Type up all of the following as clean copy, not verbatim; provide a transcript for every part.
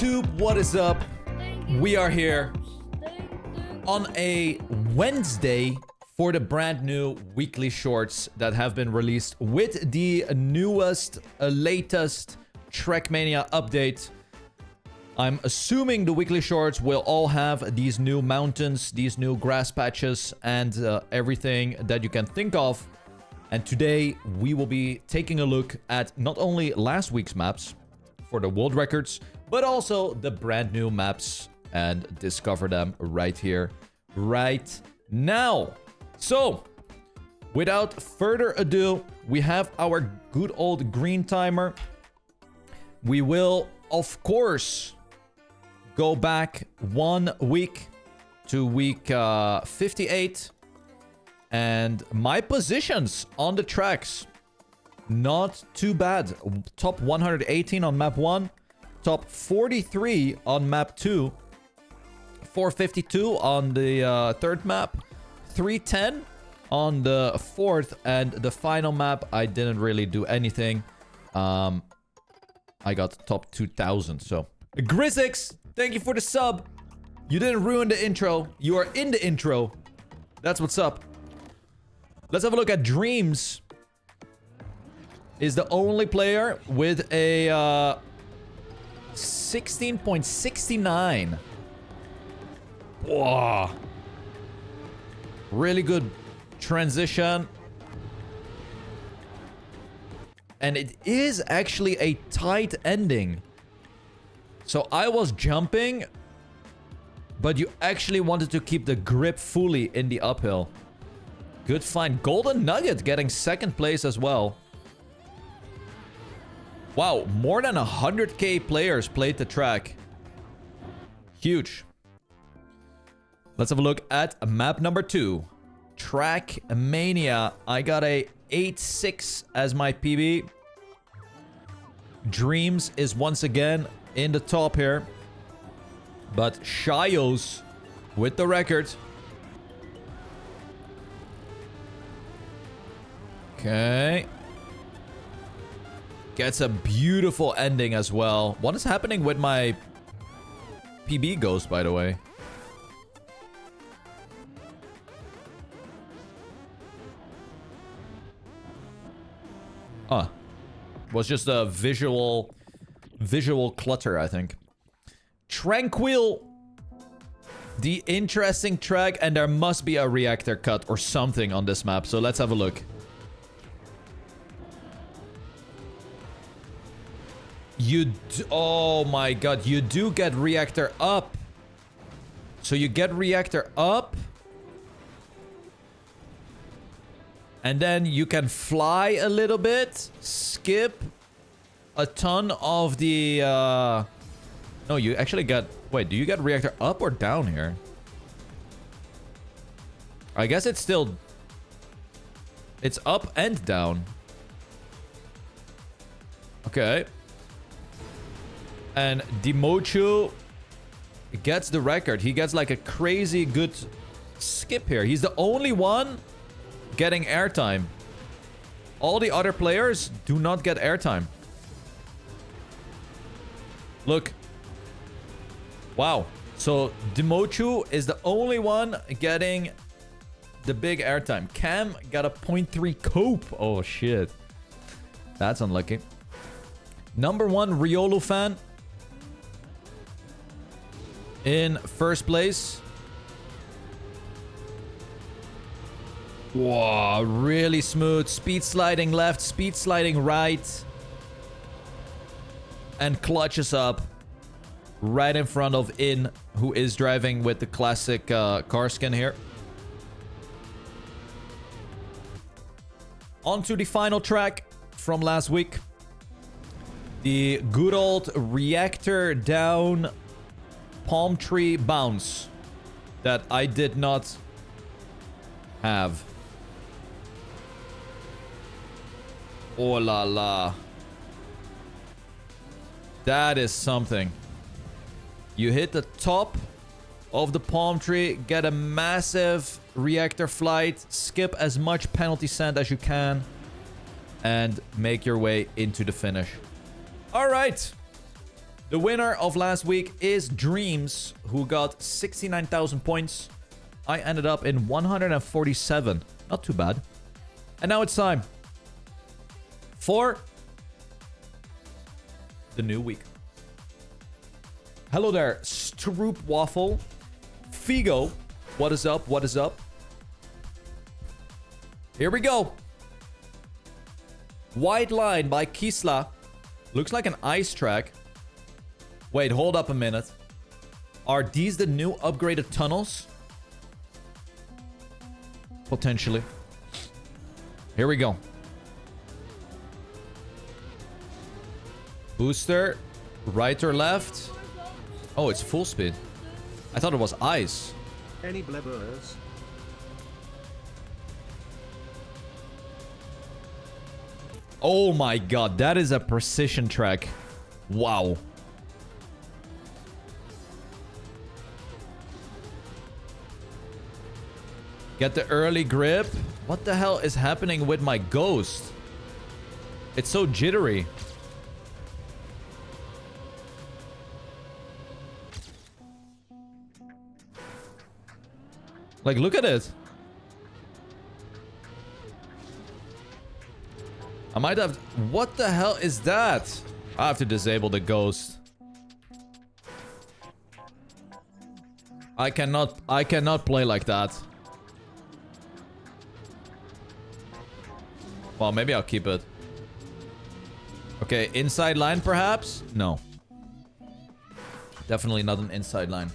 YouTube, what is up? We are here on a Wednesday for the brand new weekly shorts that have been released with the newest, latest Trackmania update. I'm assuming the weekly shorts will all have these new mountains, these new grass patches, and everything that you can think of. And today we will be taking a look at not only last week's maps for the world records, but also the brand new maps and discover them right here, right now. So, without further ado, we have our good old green timer. We will, of course, go back 1 week to week 58. And my positions on the tracks, not too bad. Top 118 on map 1, top 43 on map 2, 452 on the third map, 310 on the fourth, and the final map, I didn't really do anything. I got top 2000, so. Grizzix, thank you for the sub. You didn't ruin the intro. You are in the intro. That's what's up. Let's have a look at Dreams. Is the only player with a 16.69. Wow. Really good transition. And it is actually a tight ending. So I was jumping, but you actually wanted to keep the grip fully in the uphill. Good find. Golden Nugget getting second place as well. Wow, more than 100k players played the track. Huge. Let's have a look at map number 2. Trackmania. I got a 8-6 as my PB. Dreams is once again in the top here. But Shios with the record. Okay. Gets a beautiful ending as well. What is happening with my PB ghost, by the way? Huh. Was just a visual clutter, I think. Tranquil. The interesting track, and there must be a reactor cut or something on this map, so let's have a look. Oh my god, you do get reactor up. So you get reactor up. And then you can fly a little bit. Skip a ton of the... No, you actually got... Wait, do you get reactor up or down here? I guess it's still... It's up and down. Okay. And Dimochu gets the record. He gets like a crazy good skip here. He's the only one getting airtime. All the other players do not get airtime. Look. Wow. So Dimochu is the only one getting the big airtime. Cam got a 0.3 cope. Oh shit. That's unlucky. Number 1 Riolu fan. In first place. Wow, really smooth. Speed sliding left, speed sliding right. And clutches up right in front of In, who is driving with the classic car skin here. On to the final track from last week. The good old reactor down palm tree bounce that I did not have. Oh la la. That is something. You hit the top of the palm tree, get a massive reactor flight, skip as much penalty sand as you can, and make your way into the finish. All right. The winner of last week is Dreams, who got 69,000 points. I ended up in 147. Not too bad. And now it's time for the new week. Hello there, Stroop Waffle. Figo, what is up? What is up? Here we go. White Line by Kisla. Looks like an ice track. Wait, hold up a minute. Are these the new upgraded tunnels? Potentially. Here we go. Booster. Right or left? Oh, it's full speed. I thought it was ice. Any blebbers? Oh my god, that is a precision track. Wow. Get the early grip. What the hell is happening with my ghost? It's so jittery. Like, look at it. I might have... What the hell is that? I have to disable the ghost. I cannot play like that. Well, maybe I'll keep it. Okay, inside line perhaps? No. Definitely not an inside line.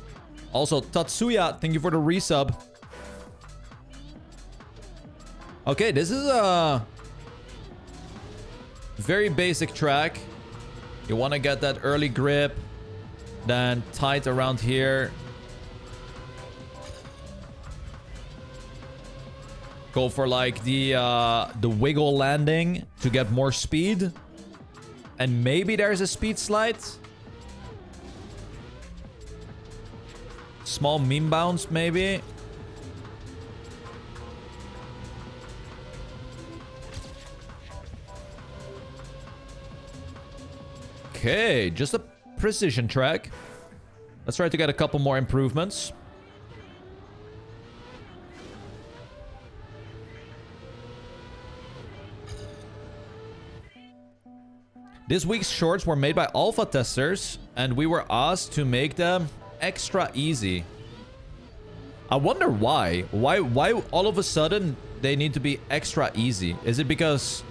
Also, Tatsuya, thank you for the resub. Okay, this is a very basic track. You want to get that early grip, then tight around here. Go for like the wiggle landing to get more speed. And maybe there's a speed slide. Small meme bounce, maybe. Okay, just a precision track. Let's try to get a couple more improvements. This week's shorts were made by alpha testers, and we were asked to make them extra easy. I wonder why. Why all of a sudden they need to be extra easy? Is it because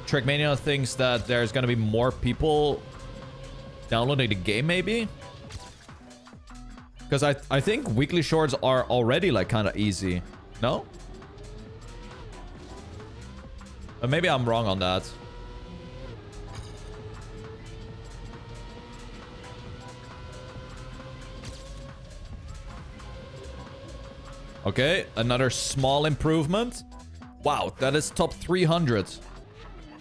Trackmania thinks that there's gonna be more people downloading the game, maybe? Because I think weekly shorts are already like kind of easy. No? But maybe I'm wrong on that. Okay, another small improvement. Wow, that is top 300.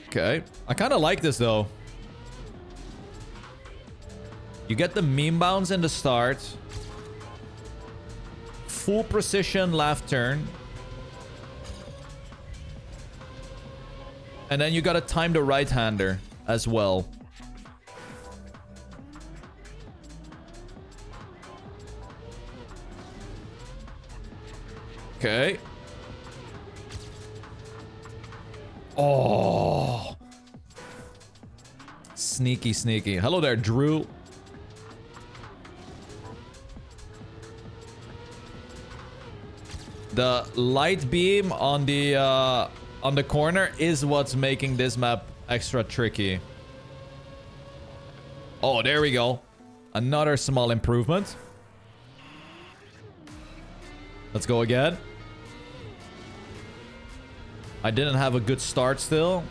Okay, I kind of like this though. You get the meme bounce in the start. Full precision left turn. And then you gotta time the right-hander as well. Okay. Oh. Sneaky, sneaky. Hello there, Drew. The light beam on the corner is what's making this map extra tricky. Oh, there we go. Another small improvement. Let's go again. I didn't have a good start still.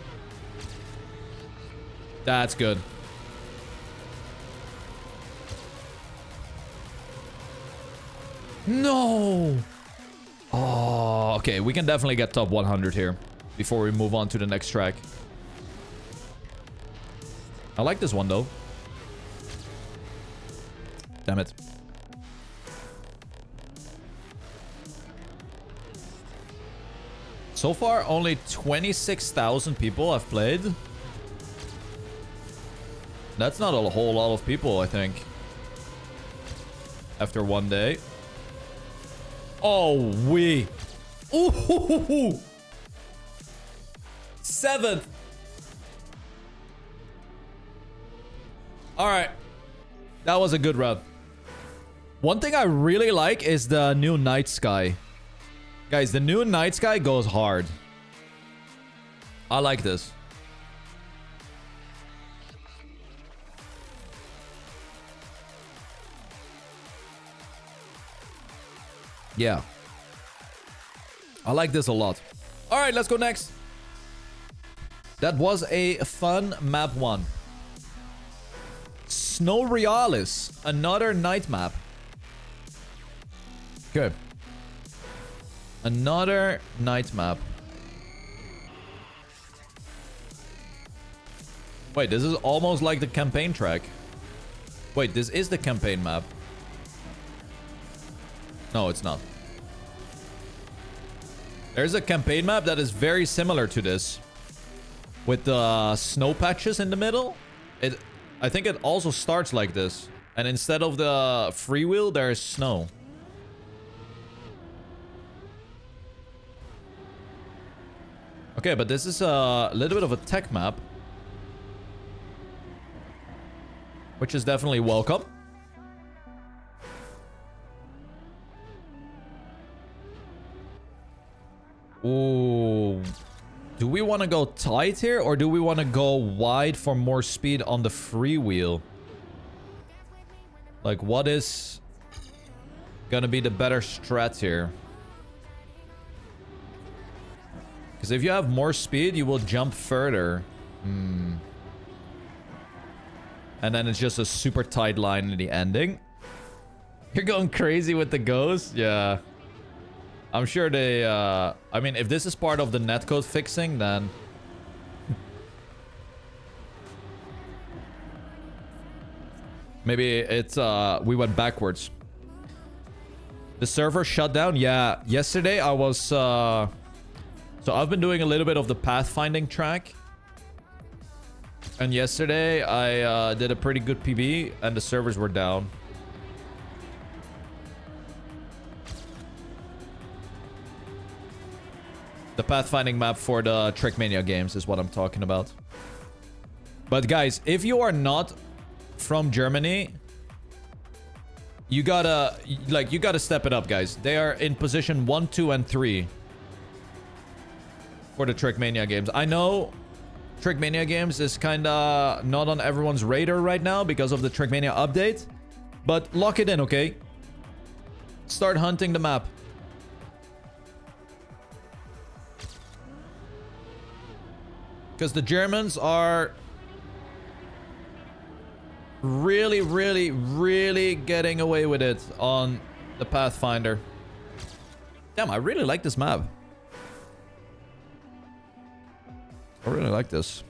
That's good. No! Oh, okay. We can definitely get top 100 here before we move on to the next track. I like this one, though. Damn it. So far, only 26,000 people have played. That's not a whole lot of people, I think. After one day. Oh, we. Ooh. 7th. All right. That was a good run. One thing I really like is the new night sky. Guys, the new night sky goes hard. I like this. Yeah. I like this a lot. All right, let's go next. That was a fun map 1. Snow Realis, another night map. Good. Another night map. Wait, this is almost like the campaign track. Wait, this is the campaign map. No, it's not. There's a campaign map that is very similar to this. With the snow patches in the middle. I think it also starts like this. And instead of the freewheel, there is snow. Okay, but this is a little bit of a tech map. Which is definitely welcome. Ooh. Do we want to go tight here, or do we want to go wide for more speed on the freewheel? Like, what is gonna be the better strat here? Because if you have more speed, you will jump further. And then it's just a super tight line in the ending. You're going crazy with the ghost? Yeah. I'm sure they, I mean, if this is part of the netcode fixing, then... maybe it's, we went backwards. The server shut down? Yeah, yesterday I was, so I've been doing a little bit of the pathfinding track. And yesterday I did a pretty good PB and the servers were down. The pathfinding map for the Trackmania games is what I'm talking about. But guys, if you are not from Germany, you gotta step it up, guys. They are in position 1, 2, and 3 for the Trackmania games. I know Trackmania games is kinda not on everyone's radar right now because of the Trackmania update, but lock it in, okay? Start hunting the map. Because the Germans are really, really, really getting away with it on the Pathfinder. Damn, I really like this map. I really like this.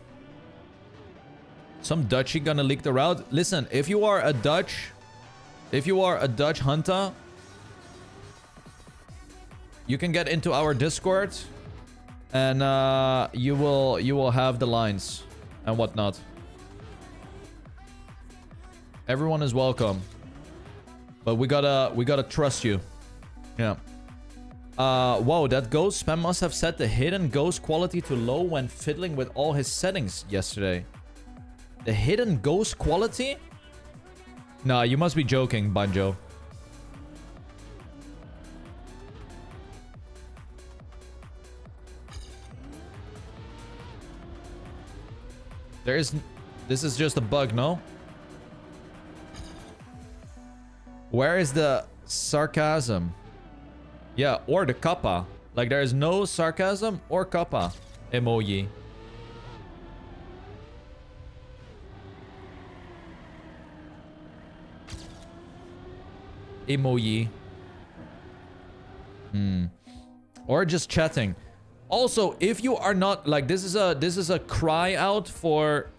Some Dutchie gonna leak the route. Listen, if you are a Dutch hunter, you can get into our Discord. And you will have the lines and whatnot. Everyone is welcome, but we gotta trust you. Yeah. Whoa, that ghost spam must have set the hidden ghost quality to low when fiddling with all his settings yesterday. The hidden ghost quality? Nah, you must be joking, Banjo. This is just a bug, no? Where is the sarcasm? Yeah, or the kappa. Like, there is no sarcasm or kappa emoji. Emoji. Or just chatting. Also, if you are not, like, this is a cry out for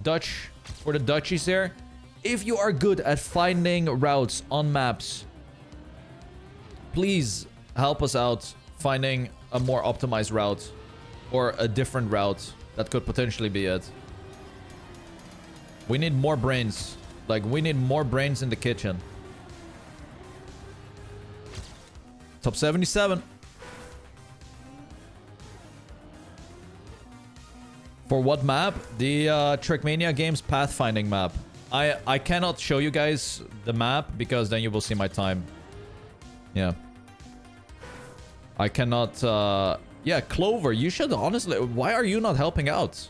the Dutchies here. If you are good at finding routes on maps, please help us out finding a more optimized route or a different route. That could potentially be it. We need more brains. Like, we need more brains in the kitchen. Top 77. For what map? The Trackmania games pathfinding map. I cannot show you guys the map because then you will see my time. Yeah. I cannot... yeah, Clover, you should honestly... Why are you not helping out?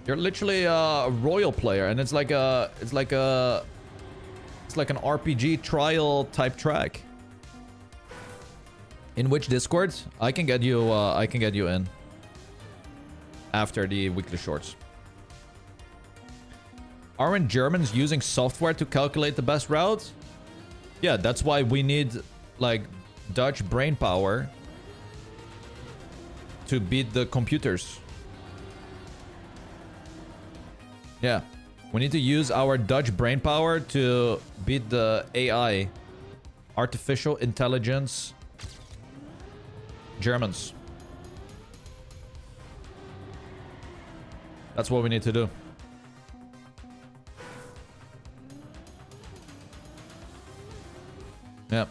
You're literally a royal player, and it's like a... It's like an RPG trial type track. In which Discord? I can get you in. After the weekly shorts. Aren't Germans using software to calculate the best route? Yeah, that's why we need, like, Dutch brain power to beat the computers. Yeah. We need to use our Dutch brain power to beat the AI. Artificial intelligence. Germans. That's what we need to do. Yeah.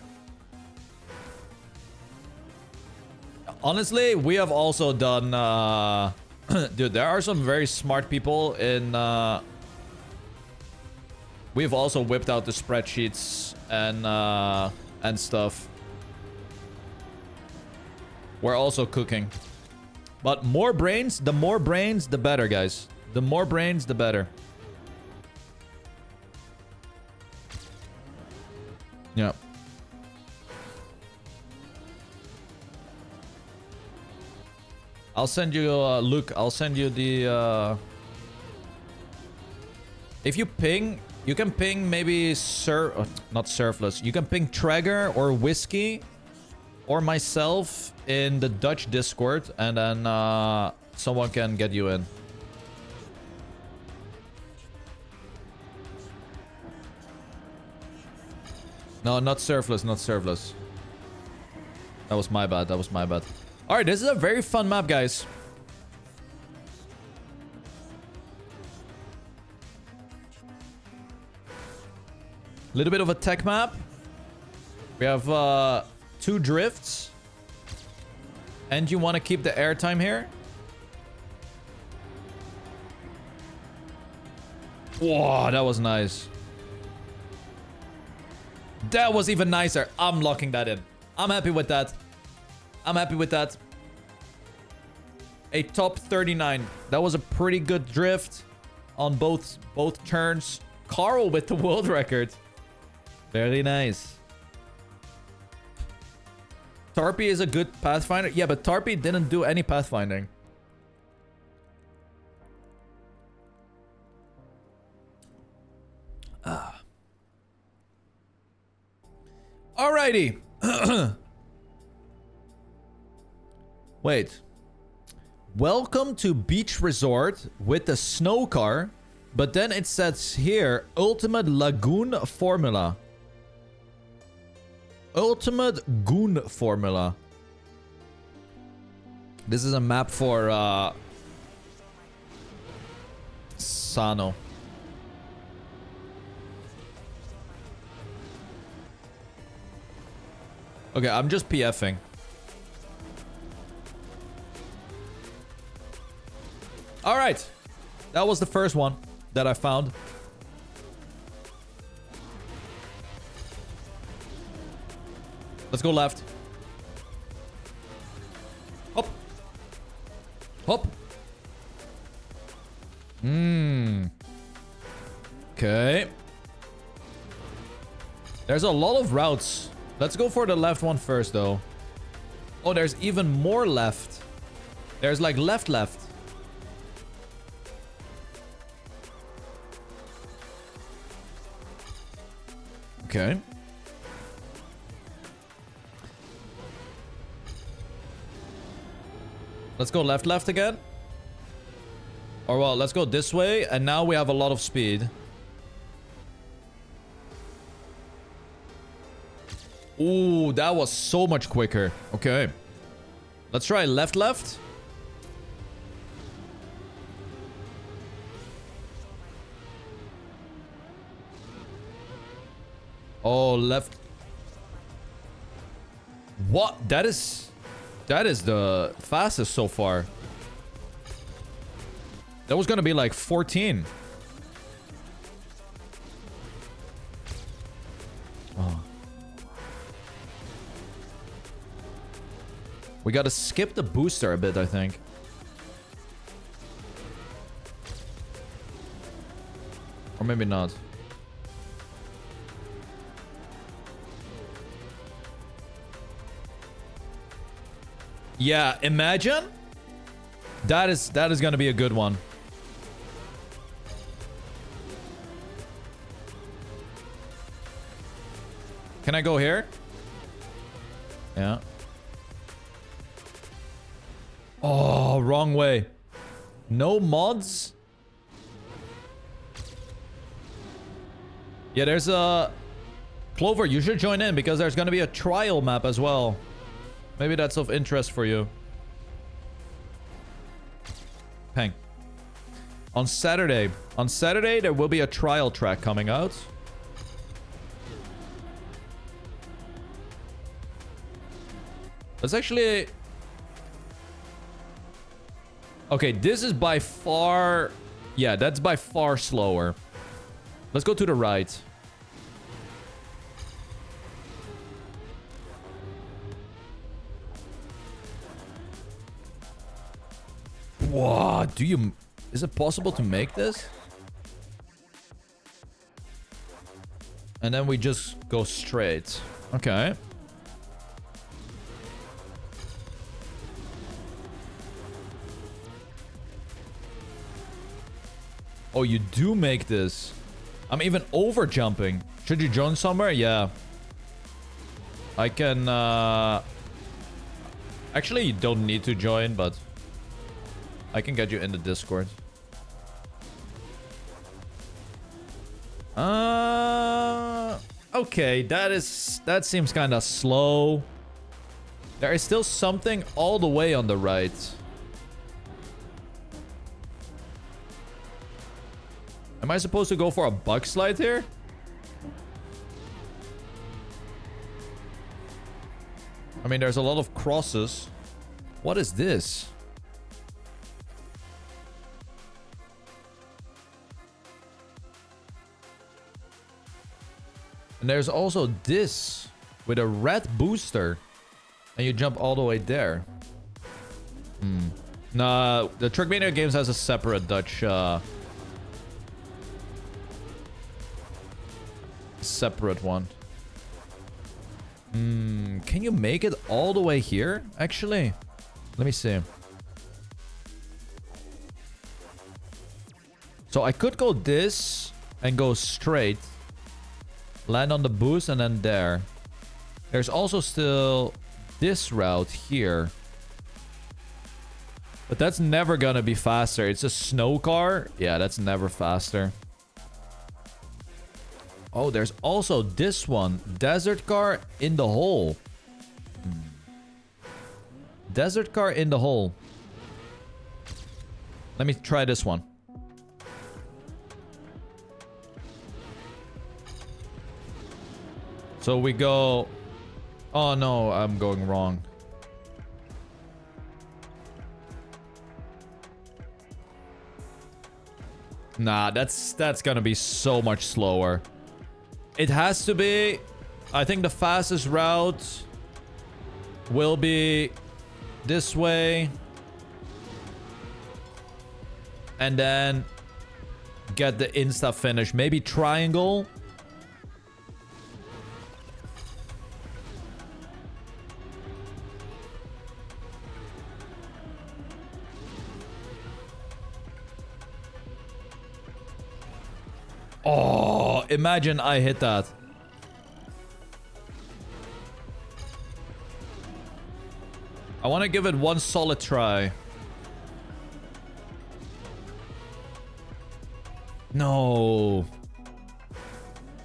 Honestly, we have also done... dude, there are some very smart people in... we've also whipped out the spreadsheets and stuff. We're also cooking. But the more brains, the better, guys. The more brains, the better. Yeah. I'll send you, Luke, I'll send you the, if you ping, you can ping maybe not Surfless. You can ping Traeger or Whiskey or myself in the Dutch Discord, and then someone can get you in. No, not Surfless, not Surfless. That was my bad, that was my bad. Alright, this is a very fun map, guys. A little bit of a tech map. We have 2 drifts. And you want to keep the airtime here? Whoa, that was nice. That was even nicer. I'm locking that in. I'm happy with that. I'm happy with that. A top 39. That was a pretty good drift on both turns. Carl with the world record. Very nice. Tarpy is a good pathfinder. Yeah, but Tarpy didn't do any pathfinding. Alrighty. Wait. Welcome to Beach Resort with the snow car. But then it says here, Ultimate Lagoon Formula. Ultimate Goon Formula. This is a map for Sano. Okay, I'm just PFing. All right. That was the first one that I found. Let's go left. Hop. Hop. Okay. There's a lot of routes. Let's go for the left one first, though. Oh, there's even more left. There's like left. Okay. Let's go left again. Or well, let's go this way. And now we have a lot of speed. Ooh, that was so much quicker. Okay. Let's try left. Oh, left. What? That is the fastest so far. That was gonna be like 14. Oh. We gotta skip the booster a bit, I think. Or maybe not. Yeah, imagine. That is gonna be a good one. Can I go here? Yeah. Oh, wrong way. No mods? Yeah, there's a... Clover, you should join in because there's gonna be a trial map as well. Maybe that's of interest for you. Peng. On Saturday. On Saturday, there will be a trial track coming out. That's actually... Okay, this is by far... Yeah, that's by far slower. Let's go to the right. What? Do you... Is it possible to make this? And then we just go straight. Okay. Oh, you do make this. I'm even over jumping. Should you join somewhere? Yeah. I can... Actually, you don't need to join, but... I can get you in the Discord. Okay, that seems kind of slow. There is still something all the way on the right. Am I supposed to go for a bug slide here? I mean, there's a lot of crosses. What is this? And there's also this with a red booster. And you jump all the way there. Nah, the Trackmania games has a separate Dutch... separate one. Can you make it all the way here? Actually, let me see. So I could go this and go straight. Land on the boost and then there. There's also still this route here. But that's never gonna be faster. It's a snow car. Yeah, that's never faster. Oh, there's also this one. Desert car in the hole. Desert car in the hole. Let me try this one. So we go... Oh no, I'm going wrong. Nah, that's gonna be so much slower. It has to be... I think the fastest route will be this way. And then get the insta finish. Maybe triangle. Oh, imagine I hit that. I want to give it one solid try. No.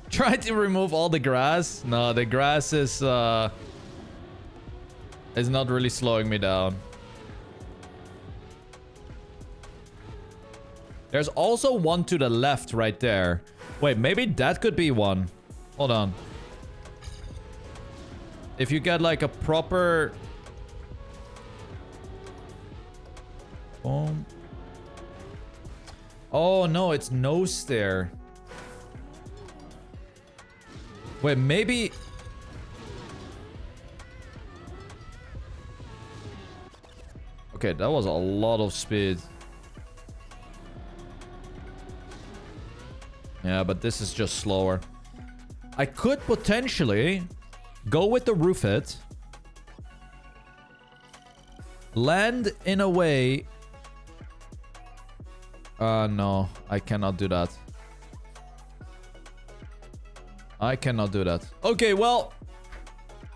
Try to remove all the grass. No, the grass is not really slowing me down. There's also one to the left right there. Wait, maybe that could be one. Hold on. if you get like a proper... Boom. Oh no, it's no stair. Wait, maybe... Okay, that was a lot of speed. Yeah, but this is just slower. I could potentially go with the roof hit. Land in a way... no, I cannot do that. I cannot do that. Okay, well,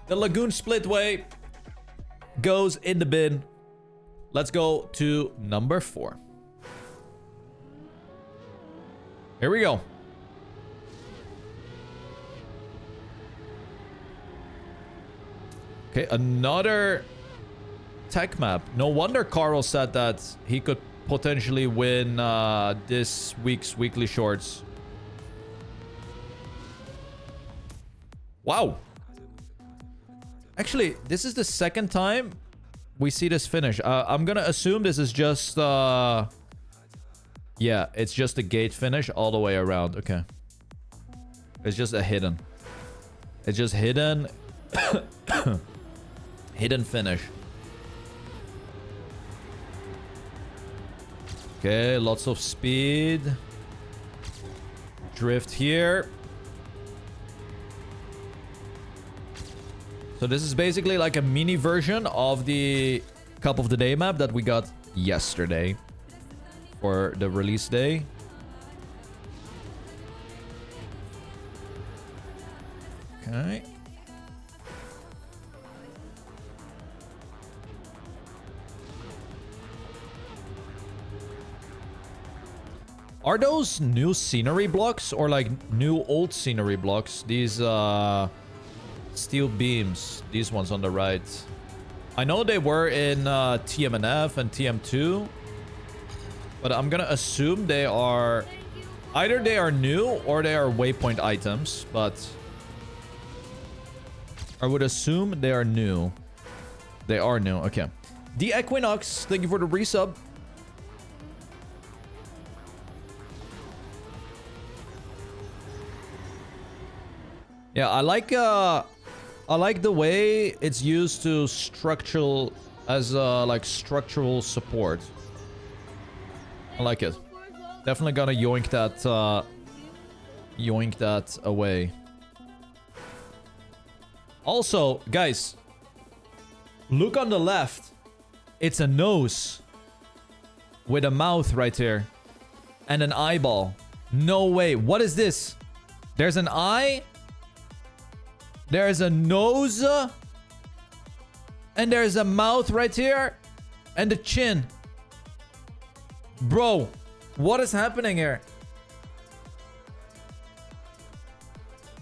the Lagoon Splitway goes in the bin. Let's go to number 4. Here we go. Okay, another tech map. No wonder Carl said that he could potentially win this week's weekly shorts. Wow. Actually, this is the second time we see this finish. I'm gonna assume this is just... yeah, it's just a gate finish all the way around. Okay. It's just a hidden. It's just hidden... hidden finish. Okay, lots of speed. Drift here. So this is basically like a mini version of the Cup of the Day map that we got yesterday for the release day. Okay. Are those new scenery blocks or like new old scenery blocks? These steel beams, these ones on the right. I know they were in TMNF and TM2, but I'm gonna assume they are either they are new or they are waypoint items, but I would assume they are new. They are new. Okay. The Equinox, thank you for the resub. Yeah, I like the way it's used to structural as like structural support. I like it. Definitely gonna yoink that away. Also, guys, look on the left. It's a nose with a mouth right here and an eyeball. No way. What is this? There's an eye. There's a nose. And there's a mouth right here. And a chin. Bro, what is happening here?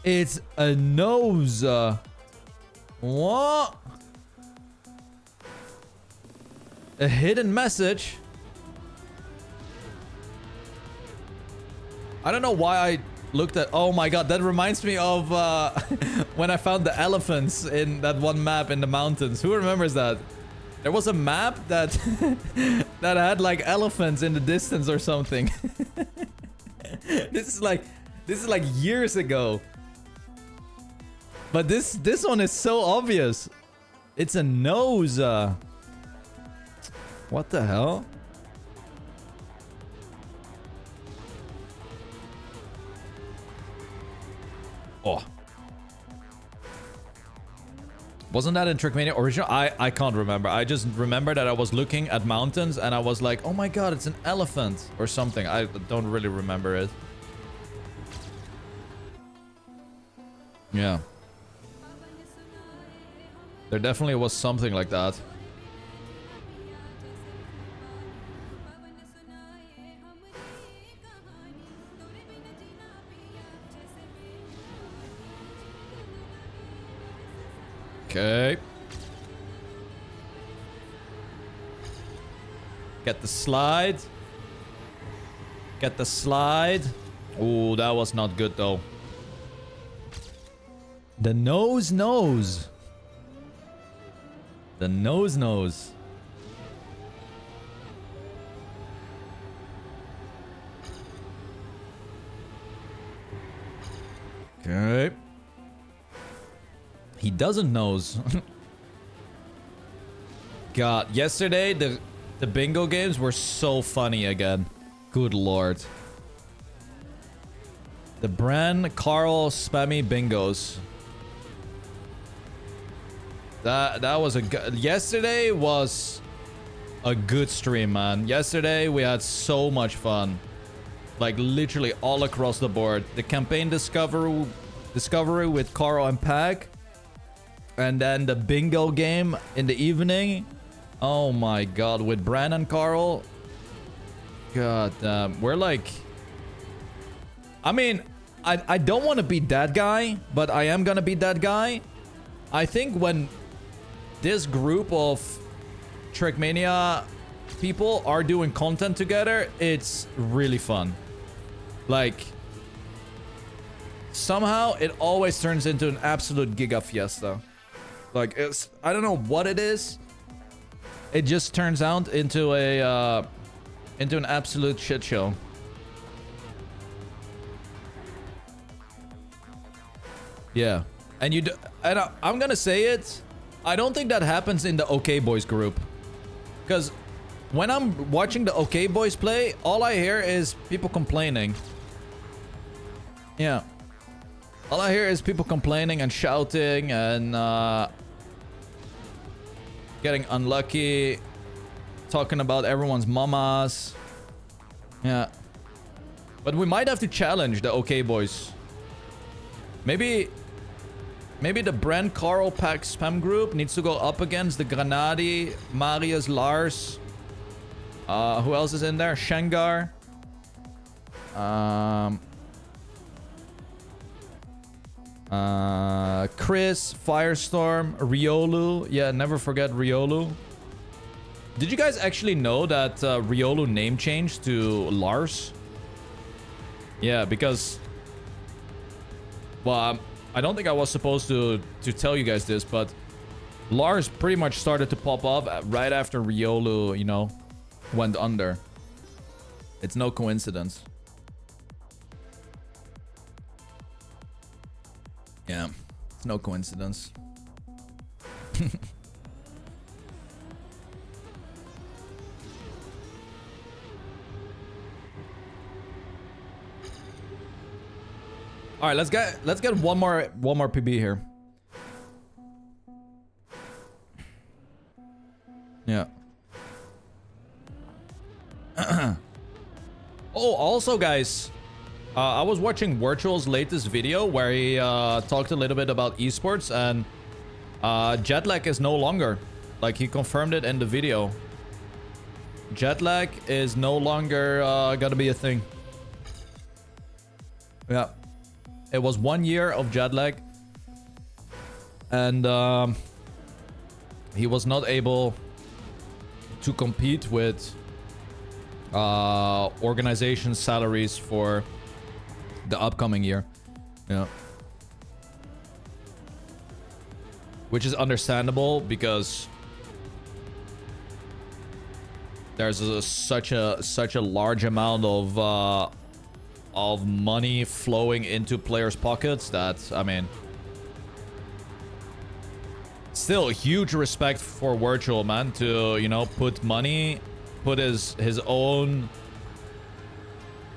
It's a nose. What? A hidden message. I don't know why I looked at... Oh my god, that reminds me of when I found the elephants in that one map in the mountains. Who remembers that? There was a map that that had like elephants in the distance or something. This is like years ago. But this one is so obvious. It's a nose. What the hell? Oh. Wasn't that in Trackmania original? I can't remember. I just remember that I was looking at mountains and I was like, oh my god, it's an elephant or something. I don't really remember it. Yeah. There definitely was something like that. Okay. Get the slide. Get the slide. Ooh, that was not good though. The nose. The nose. Okay. He doesn't nose. God, yesterday the bingo games were so funny again. Good lord. The Bran, Carl, Spammiej bingos. That was a good... Yesterday was a good stream, man. Yesterday we had so much fun. Like literally all across the board. The campaign discovery with Carl and Pack. And then the bingo game in the evening. Oh my god, with Bran and Carl. God damn. We're like... I mean, I don't want to be that guy, but I am gonna be that guy. I think when this group of Trackmania people are doing content together, it's really fun. Like, somehow it always turns into an absolute giga fiesta. Like, it's... I don't know what it is. It just turns out into a into an absolute shit show. Yeah, and I'm gonna say it. I don't think that happens in the OK Boys group, because when I'm watching the OK Boys play, all I hear is people complaining. Yeah, all I hear is people complaining and shouting and getting unlucky, talking about everyone's mamas. Yeah, but we might have to challenge the OK Boys. Maybe the Brand Carl Pack spam group needs to go up against the Granadi, Marius, Lars. Who else is in there? Shengar. Chris, Firestorm, Riolu. Yeah, never forget Riolu. Did you guys actually know that Riolu name changed to Lars? Yeah, because... Well, I don't think I was supposed to tell you guys this, but Lars pretty much started to pop up right after Riolu, you know, went under. It's no coincidence. Yeah, it's no coincidence. All right, let's get one more PB here. Yeah. Oh, also, guys, I was watching Virtual's latest video where he talked a little bit about esports, and Jetlag is no longer. Like, he confirmed it in the video. Jetlag is no longer gonna be a thing. Yeah. It was 1 year of jet lag, and he was not able to compete with organization salaries for the upcoming year. Yeah, which is understandable because there's such a large amount of money flowing into players' pockets that, I mean, still huge respect for Virtual, man, to, you know, put his own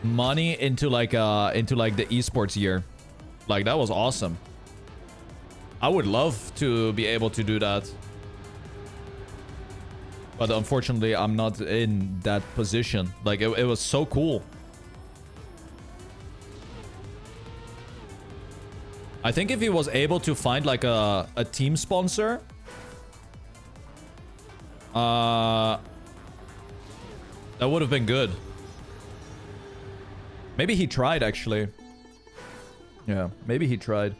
money into like the esports year. Like, that was awesome. I would love to be able to do that, but unfortunately I'm not in that position. Like, it was so cool. I think if he was able to find like a team sponsor, that would have been good. Maybe he tried, actually. Yeah, maybe he tried.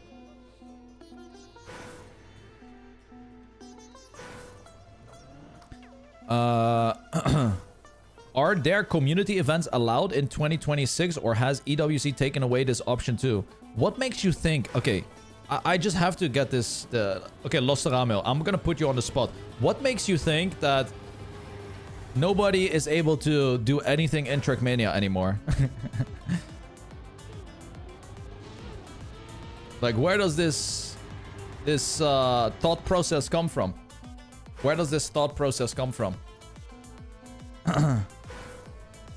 Are there community events allowed in 2026, or has EWC taken away this option too? What makes you think... Okay, I just have to get this. Okay, Los Ramil, I'm gonna put you on the spot. What makes you think that nobody is able to do anything in Trackmania anymore? Like, where does this thought process come from? Where does this thought process come from?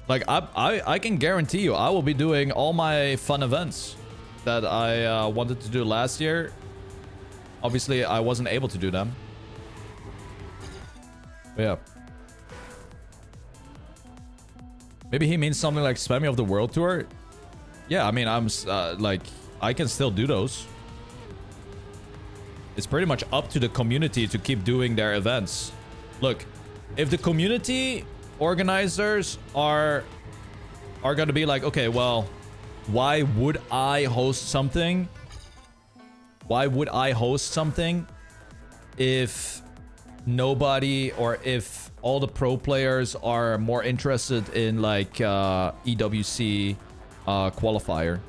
Like, I can guarantee you, I will be doing all my fun events that I wanted to do last year. Obviously, I wasn't able to do them. But yeah. Maybe he means something like Spammiej of the World Tour. Yeah, I mean, I'm like, I can still do those. It's pretty much up to the community to keep doing their events. Look, if the community organizers are gonna be like, okay, well, why would I host something? Why would I host something if nobody, or if all the pro players are more interested in like EWC qualifier?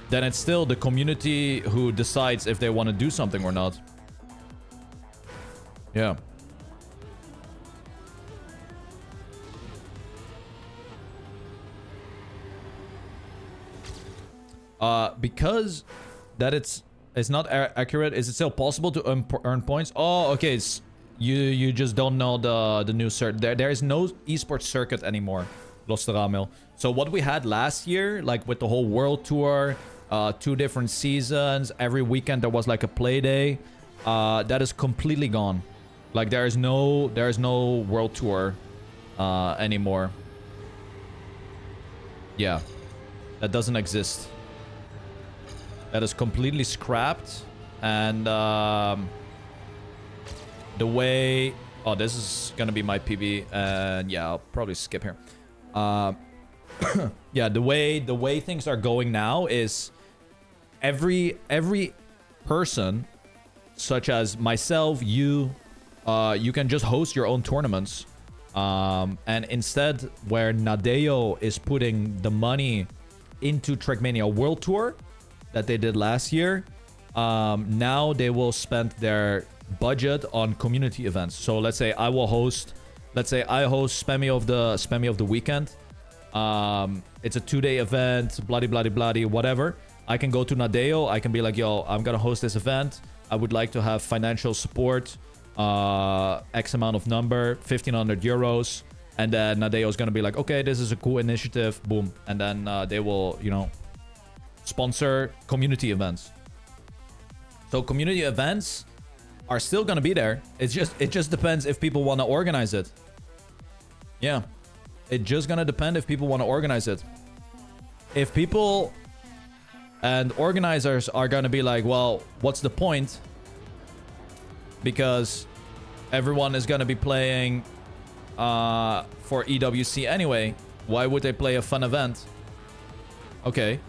Then it's still the community who decides if they want to do something or not. Yeah. Because that it's not accurate, is it still possible to earn points? Oh, okay. You just don't know the new circuit. There is no esports circuit anymore, Los Ramil. So what we had last year, like with the whole world tour, 2 different seasons, every weekend there was like a play day, that is completely gone. Like there is no world tour anymore. Yeah, that doesn't exist. That is completely scrapped. And the way, oh, this is gonna be my PB, and yeah, I'll probably skip here. Yeah, the way things are going now is every person, such as myself, you can just host your own tournaments. And instead, where Nadeo is putting the money into Trackmania World Tour that they did last year, now they will spend their budget on community events. So let's say I host Spammiej of the weekend. It's a 2-day event, bloody bloody bloody whatever. I can go to Nadeo, I can be like, yo, I'm gonna host this event, I would like to have financial support, X amount of number, 1,500 euros, and then Nadeo is gonna be like, okay, this is a cool initiative, boom, and then they will, you know, sponsor community events. So community events are still gonna be there. It just depends if people want to organize it. Yeah, it's just gonna depend if people want to organize it. If people and organizers are gonna be like, well, what's the point? Because everyone is gonna be playing for EWC anyway. Why would they play a fun event? Okay.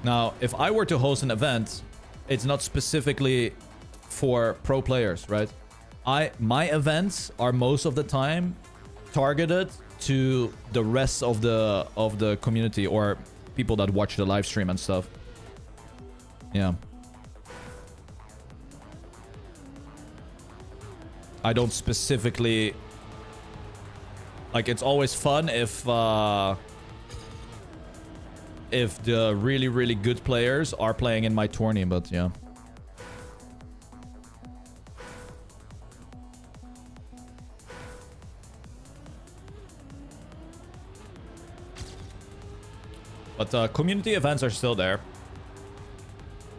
Now, if I were to host an event, it's not specifically for pro players, right? My events are most of the time targeted to the rest of the community, or people that watch the live stream and stuff. Yeah. I don't specifically, like, it's always fun if the really, really good players are playing in my tourney, but yeah. But community events are still there.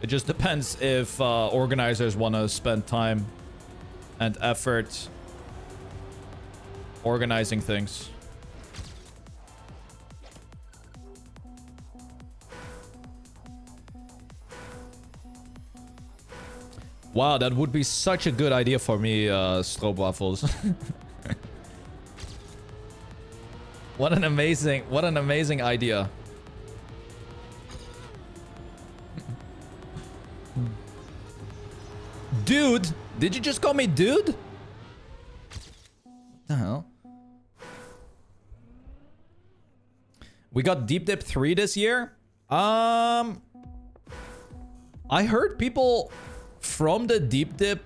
It just depends if organizers want to spend time and effort organizing things. Wow, that would be such a good idea for me, stroopwafels. What an amazing idea. Dude, did you just call me dude? What the hell? We got Deep Dip 3 this year. I heard people from the deep dip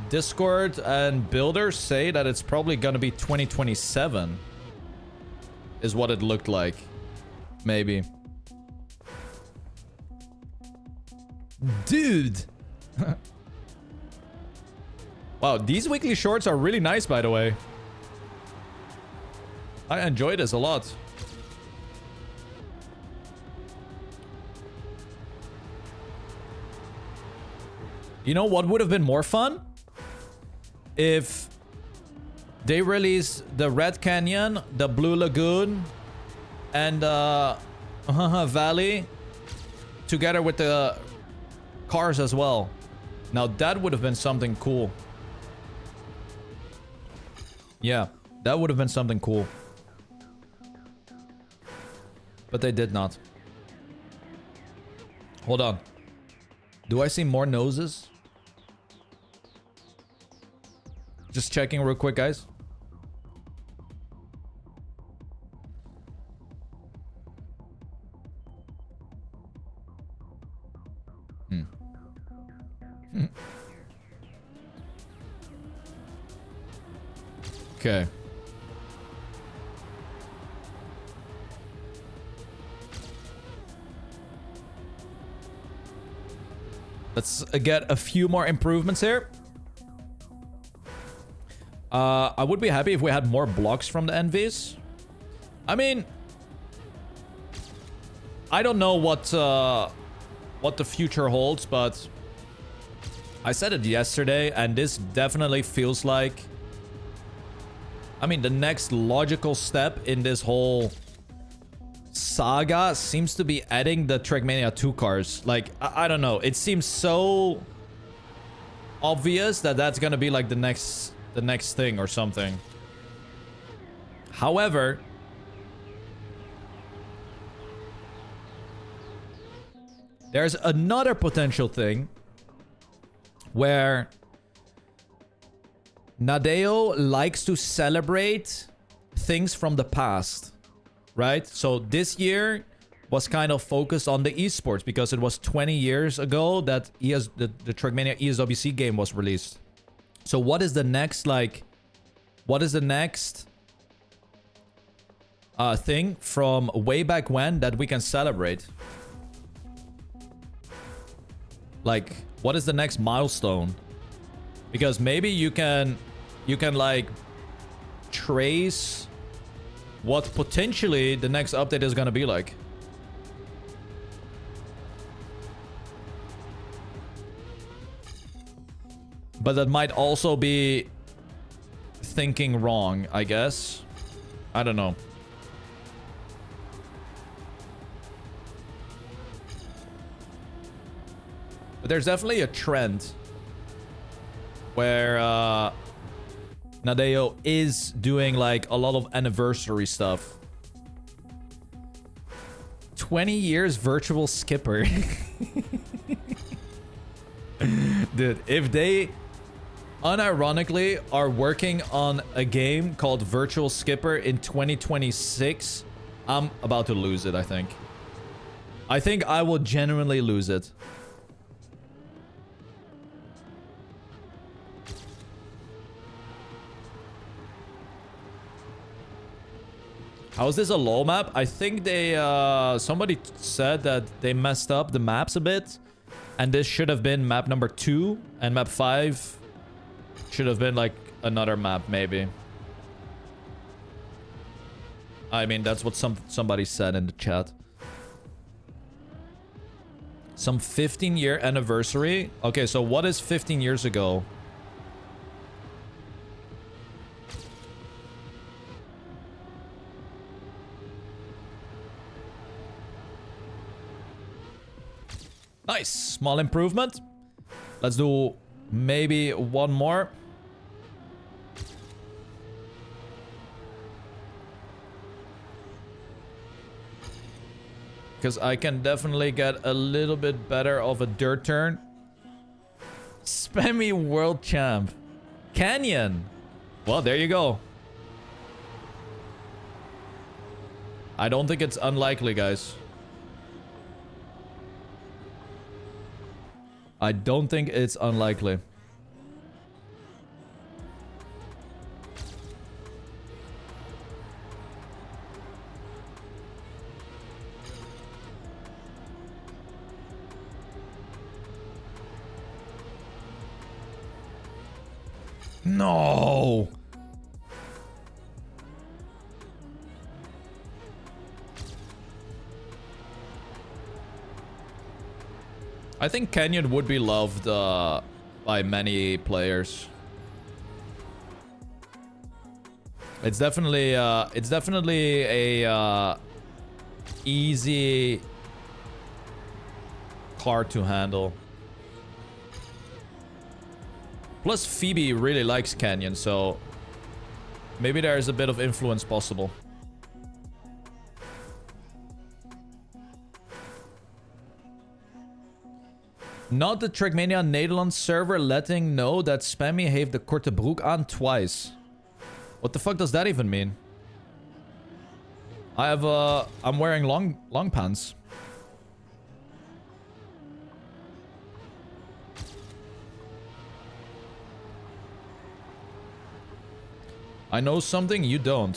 Discord and builders say that it's probably gonna be 2027 is what it looked like. Maybe. Dude. Wow, these weekly shorts are really nice, by the way. I enjoy this a lot. You know what would have been more fun? If they released the Red Canyon, the Blue Lagoon, and Valley together with the cars as well. Now that would have been something cool. Yeah, that would have been something cool. But they did not. Hold on. Do I see more noses? Just checking real quick, guys. Okay. Let's get a few more improvements here. I would be happy if we had more blocks from the NVs. I mean, I don't know what the future holds, but I said it yesterday, and this definitely feels like, I mean, the next logical step in this whole saga seems to be adding the Trackmania 2 cars. Like, I don't know. It seems so obvious that that's gonna be like the next thing or something. However, there's another potential thing where Nadeo likes to celebrate things from the past, right? So this year was kind of focused on the esports because it was 20 years ago that the Trackmania ESWC game was released. So what is the next, like, what is the next thing from way back when that we can celebrate? Like, what is the next milestone? Because maybe you can like trace what potentially the next update is gonna be like. But that might also be thinking wrong, I guess. I don't know. But there's definitely a trend where Nadeo is doing like a lot of anniversary stuff. 20 years virtual skipper. Dude, if they unironically are working on a game called Virtual Skipper in 2026, I'm about to lose it, I think. I think I will genuinely lose it. How is this a low map? I think they, somebody said that they messed up the maps a bit. And this should have been map number 2. And map 5 should have been like another map, maybe. I mean, that's what somebody said in the chat. Some 15-year anniversary. Okay, so what is 15 years ago? Nice. Small improvement. Let's do maybe one more. Because I can definitely get a little bit better of a dirt turn. Spammiej world champ. Canyon. Well, there you go. I don't think it's unlikely, guys. I don't think it's unlikely. No. I think Canyon would be loved by many players. It's definitely a easy card to handle. Plus, Phoebe really likes Canyon, so maybe there's a bit of influence possible. Not the Trackmania Nederland server letting know that Spammiej heeft de korte broek aan twice. What the fuck does that even mean? I'm wearing long pants. I know something you don't.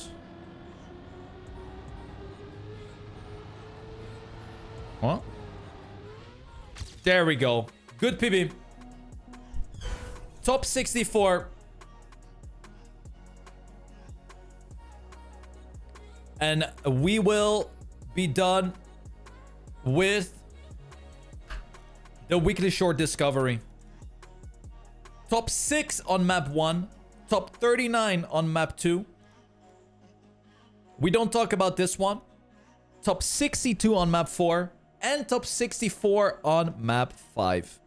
What? There we go. Good PB. Top 64. And we will be done with the weekly short discovery. Top 6 on map 1. Top 39 on map 2. We don't talk about this one. Top 62 on map 4. And top 64 on map 5.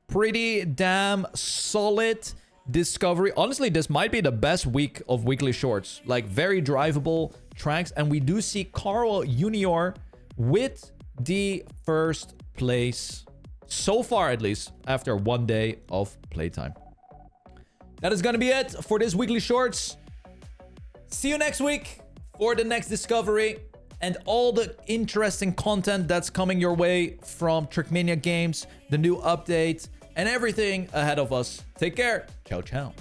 Pretty damn solid discovery. Honestly, this might be the best week of weekly shorts. Like, very drivable tracks. And we do see Carl Junior with the first place. So far, at least, after 1 day of playtime. That is going to be it for this weekly shorts. See you next week for the next discovery and all the interesting content that's coming your way from Trackmania Games, the new update, and everything ahead of us. Take care. Ciao, ciao.